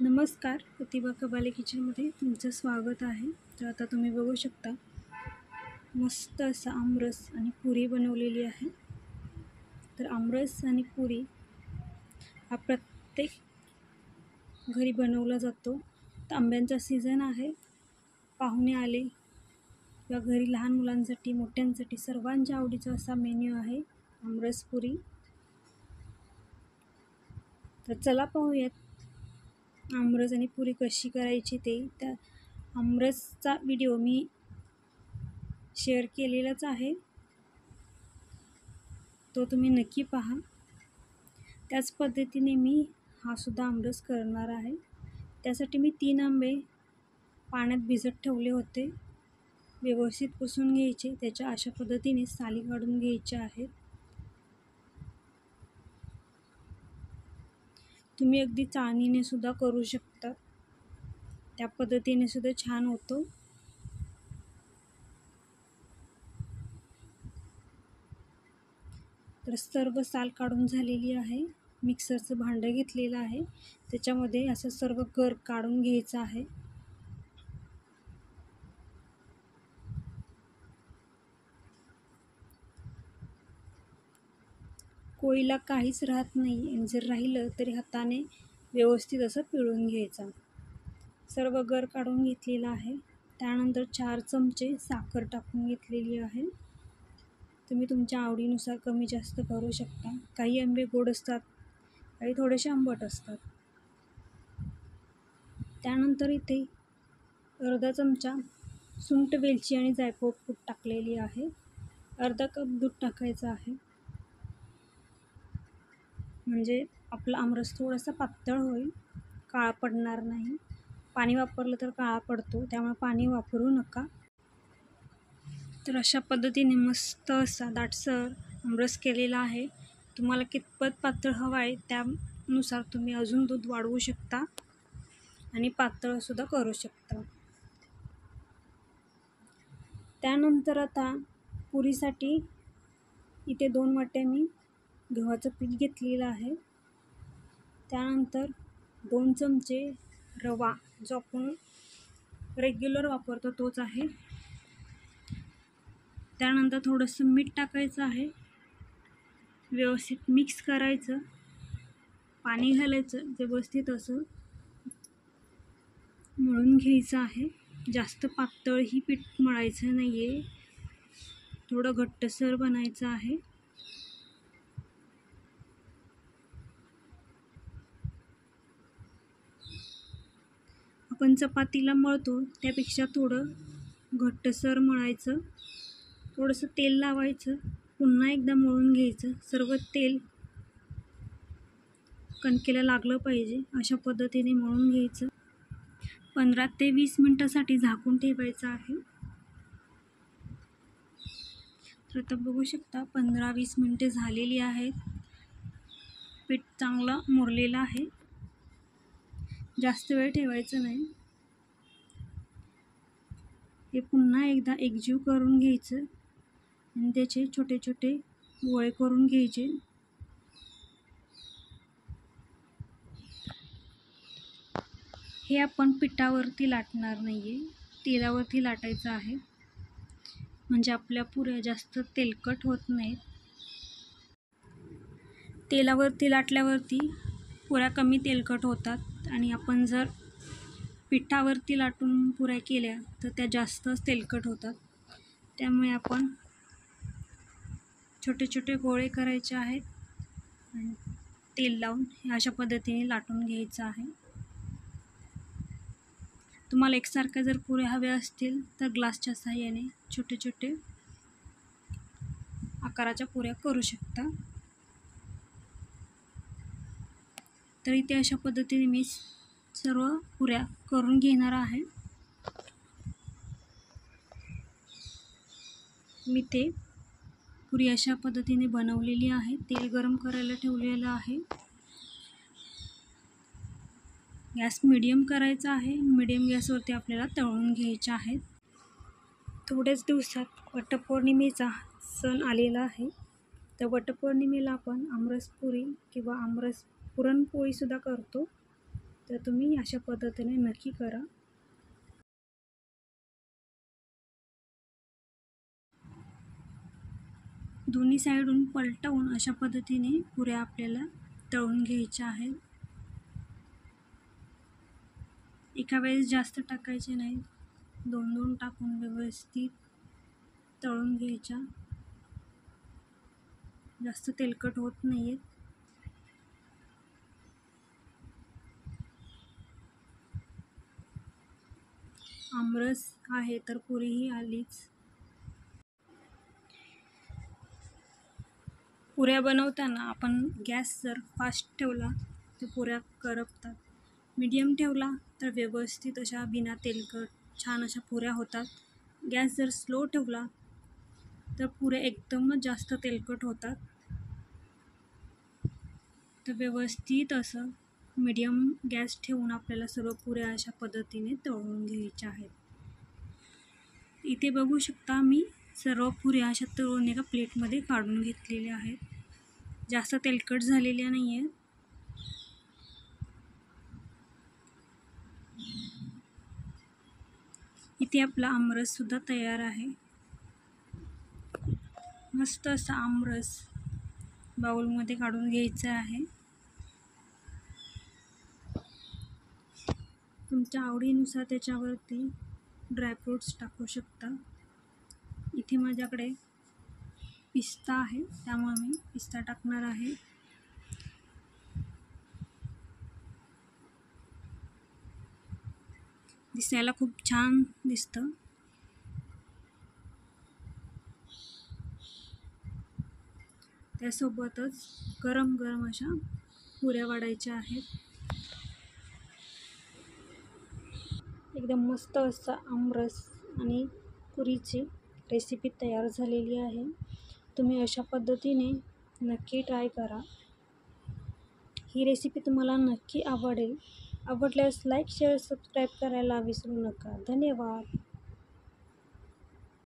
नमस्कार, प्रतिभा कबाले किचनमध्ये तुमचं स्वागत आहे. तर आता तुम्ही बघू शकता मस्त असा आमरस आणि पुरी बनवलेली आहे. तर आमरस आणि पुरी हा प्रत्येक घरी बनवला जातो. तर आंब्यांचा सीझन आहे, पाहुणे आले किंवा घरी लहान मुलांसाठी मोठ्यांसाठी सर्वांच्या आवडीचा असा मेन्यू आहे आमरस पुरी. तर चला पाहूयात आमरस आणि पुरी कशी करायची ते. त्या आमरसचा व्हिडिओ मी शेअर केलेलाच आहे, तो तुम्ही नक्की पहा. त्याच पद्धतीने मी हा सुद्धा आमरस करणार आहे. त्यासाठी मी 3 आंबे पाण्यात भिजत ठेवले होते. व्यवस्थित पुसून घ्यायचे, त्याच्या अशा पद्धतीने साली काढून घ्यायच्या आहेत. तुम्ही अगदी चाळणीने सुद्धा करू शकता, त्या पद्धतीने सुद्धा छान होतो. तर सर्व साल काढून झालेली आहे. मिक्सरचं भांडं घेतलेलं आहे, त्याच्यामध्ये असं सर्व गर काढून घ्यायचं आहे. कोळीला काहीच राहत नाही आणि जर राहिलं तरी हाताने व्यवस्थित असं पिळून घ्यायचं. सर्व गर काढून घेतलेला आहे. त्यानंतर 4 चमचे साखर टाकून घेतलेली आहे. तुम्ही तुमच्या आवडीनुसार कमी जास्त करू शकता. काही आंबे गोड असतात, काही थोडेसे आंबट असतात. त्यानंतर इथे अर्धा चमचा सुंठ, वेलची आणि जायफळ पूड टाकलेली आहे. अर्धा कप दूध टाकायचं आहे, म्हणजे आपला आमरस थोडासा पातळ होईल, काळा पडणार नाही. पाणी वापरलं तर काळा पडतो, त्यामुळे पाणी वापरू नका. तर अशा पद्धतीने मस्त असा दाटसर आमरस केलेला आहे. तुम्हाला कितपत पातळ हवा आहे त्यानुसार तुम्ही अजून दूध वाढवू शकता आणि पातळसुद्धा करू शकता. त्यानंतर आता पुरीसाठी इथे 2 वाट्या मी गव्हाचं पीठ घेतलेलं आहे. त्यानंतर 2 चमचे रवा, जो आपण रेग्युलर वापरतो तोच आहे. त्यानंतर थोडंसं मीठ टाकायचं आहे. व्यवस्थित मिक्स करायचं, पाणी घालायचं, व्यवस्थित असं मळून घ्यायचं आहे. जास्त पातळही पीठ मळायचं नाही आहे, थोडं घट्टसर बनायचं आहे. आपण चपातीला मळतो त्यापेक्षा थोडं घट्टसर मळायचं. थोडंसं तेल लावायचं, पुन्हा एकदा मळून घ्यायचं. सर्व तेल कणकेला लागलं पाहिजे, अशा पद्धतीने मळून घ्यायचं. 15 ते 20 मिनटासाठी झाकून ठेवायचं आहे. तर आता बघू शकता 15-20 मिनटे झालेली आहेत. पीठ चांगलं मुरलेलं आहे. जास्त वेळ ठेवायचं नाही. हे पुन्हा एकदा एकजीव करून घ्यायचं आणि त्याचे छोटे छोटे गोळे करून घ्यायचे. हे आपण पिठावरती लाटणार नाही आहे, तेलावरती लाटायचं आहे, म्हणजे आपल्या पुऱ्या जास्त तेलकट होत नाहीत. तेलावरती लाटल्यावरती पुऱ्या कमी तेलकट होतात आणि आपण जर पिठावरती लाटून पुऱ्या केल्या तर त्या जास्तच तेलकट होतात. त्यामुळे आपण छोटे छोटे गोळे करायचे आहेत आणि तेल लावून अशा पद्धतीने लाटून घ्यायचं आहे. तुम्हाला एकसारख्या जर पुऱ्या हव्या असतील तर ग्लासच्या साहाय्याने छोटे छोटे आकाराच्या पुऱ्या करू शकता. तर इथे अशा पद्धतीने मी सर्व पुऱ्या करून घेणार आहे. मी ते पुरी अशा पद्धतीने बनवलेली आहे. तेल गरम करायला ठेवलेलं आहे. गॅस मिडियम करायचा आहे. मिडियम गॅसवरती आपल्याला तळून घ्यायच्या आहेत. थोड्याच दिवसात वटपौर्णिमेचा सण आलेला आहे. तर वटपौर्णिमेला आपण आमरस पुरी किंवा आमरस पुरणपोळीसुद्धा करतो. तर तुम्ही अशा पद्धतीने नक्की करा. दोन्ही साईडून पलटवून अशा पद्धतीने पुऱ्या आपल्याला तळून घ्यायच्या आहेत. एका वेळेस जास्त टाकायचे नाही, 2-2 टाकून व्यवस्थित तळून घ्यायच्या. जास्त तेलकट होत नाही आहेत. आमरस आहे तर पुरीही आलीच. पुऱ्या बनवताना आपण गॅस जर फास्ट ठेवला तर पुऱ्या करपतात. मीडियम ठेवला तर व्यवस्थित अशा बिना तेलकट छान अशा पुऱ्या होतात. गॅस जर स्लो ठेवला तर पुऱ्या एकदमच जास्त तेलकट होतात. तर व्यवस्थित असं मीडियम गॅस ठेवून आपल्याला सर्व पुऱ्या अशा पद्धतीने तळून घ्यायच्या आहेत. इथे बघू शकता मी सर्व पुऱ्या अशा तळून एका प्लेटमध्ये काढून घेतलेल्या आहेत. जास्त तेलकट झालेल्या नाही आहेत. इथे आपला आमरससुद्धा तयार आहे. मस्त असा आमरस बाउलमध्ये काढून घ्यायचा आहे. तुमच्या आवडीनुसार त्याच्यावरती ड्रायफ्रूट्स टाकू शकता. इथे माझ्याकडे पिस्ता आहे त्यामुळे मी पिस्ता टाकणार आहे. दिसायला खूप छान दिसतं. त्यासोबतच गरम गरम अशा पुऱ्या वाढायच्या आहेत. एकदम मस्त असा आमरस आणि पुरीची रेसिपी तयार झालेली आहे. तुम्ही अशा पद्धतीने नक्की ट्राय करा. ही रेसिपी तुम्हाला नक्की आवडेल. आवडल्यास लाईक, शेअर, सबस्क्राईब करायला विसरू नका. धन्यवाद.